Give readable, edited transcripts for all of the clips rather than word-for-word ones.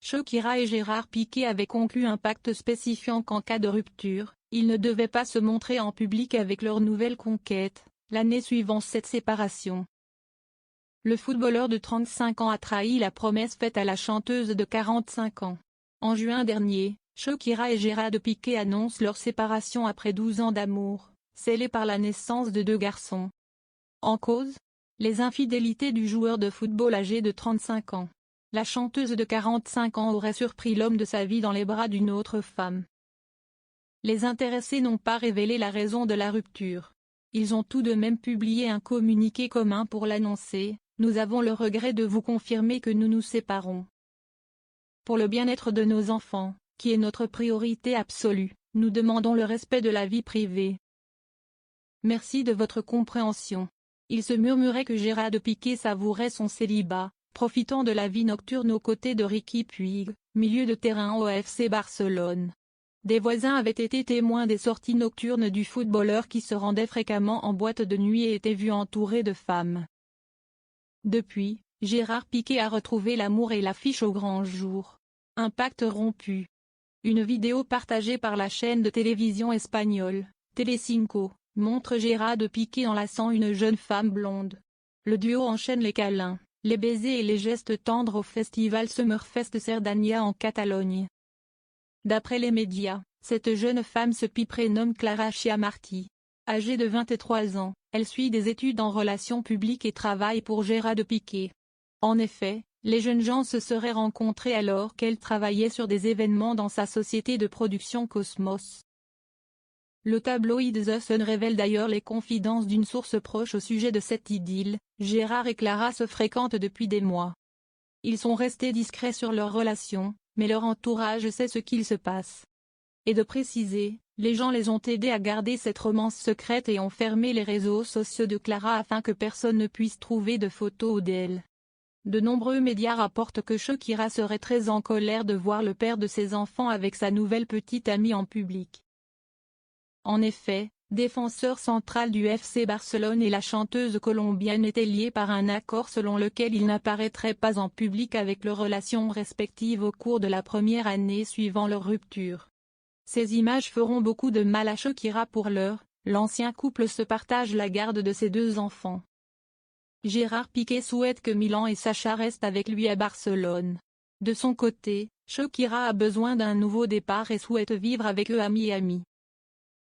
Shakira et Gérard Piqué avaient conclu un pacte spécifiant qu'en cas de rupture, ils ne devaient pas se montrer en public avec leur nouvelle conquête, l'année suivant cette séparation. Le footballeur de 35 ans a trahi la promesse faite à la chanteuse de 45 ans. En juin dernier, Shakira et Gérard Piqué annoncent leur séparation après 12 ans d'amour, scellés par la naissance de 2 garçons. En cause, les infidélités du joueur de football âgé de 35 ans. La chanteuse de 45 ans aurait surpris l'homme de sa vie dans les bras d'une autre femme. Les intéressés n'ont pas révélé la raison de la rupture. Ils ont tout de même publié un communiqué commun pour l'annoncer: « Nous avons le regret de vous confirmer que nous nous séparons. Pour le bien-être de nos enfants, qui est notre priorité absolue, nous demandons le respect de la vie privée. Merci de votre compréhension. » Il se murmurait que Gérard Piqué savourait son célibat, profitant de la vie nocturne aux côtés de Riqui Puig, milieu de terrain au FC Barcelone. Des voisins avaient été témoins des sorties nocturnes du footballeur qui se rendait fréquemment en boîte de nuit et était vu entouré de femmes. Depuis, Gérard Piqué a retrouvé l'amour et l'affiche au grand jour. Un pacte rompu. Une vidéo partagée par la chaîne de télévision espagnole, Telecinco, montre Gérard Piqué enlaçant une jeune femme blonde. Le duo enchaîne les câlins, les baisers et les gestes tendres au festival Summerfest Cerdanya en Catalogne. D'après les médias, cette jeune femme se prénomme Clara Chiamarty. Âgée de 23 ans, elle suit des études en relations publiques et travaille pour Gérard Piqué. En effet, les jeunes gens se seraient rencontrés alors qu'elle travaillait sur des événements dans sa société de production Cosmos. Le tabloïd The Sun révèle d'ailleurs les confidences d'une source proche au sujet de cette idylle: Gérard et Clara se fréquentent depuis des mois. Ils sont restés discrets sur leur relation, mais leur entourage sait ce qu'il se passe. Et de préciser, les gens les ont aidés à garder cette romance secrète et ont fermé les réseaux sociaux de Clara afin que personne ne puisse trouver de photos d'elle. De nombreux médias rapportent que Shakira serait très en colère de voir le père de ses enfants avec sa nouvelle petite amie en public. En effet, défenseur central du FC Barcelone et la chanteuse colombienne étaient liés par un accord selon lequel ils n'apparaîtraient pas en public avec leurs relations respectives au cours de la première année suivant leur rupture. Ces images feront beaucoup de mal à Shakira. Pour l'heure, l'ancien couple se partage la garde de ses 2 enfants. Gérard Piqué souhaite que Milan et Sacha restent avec lui à Barcelone. De son côté, Shakira a besoin d'un nouveau départ et souhaite vivre avec eux à Miami.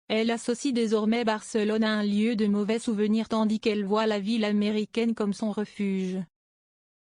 Elle associe désormais Barcelone à un lieu de mauvais souvenirs tandis qu'elle voit la ville américaine comme son refuge.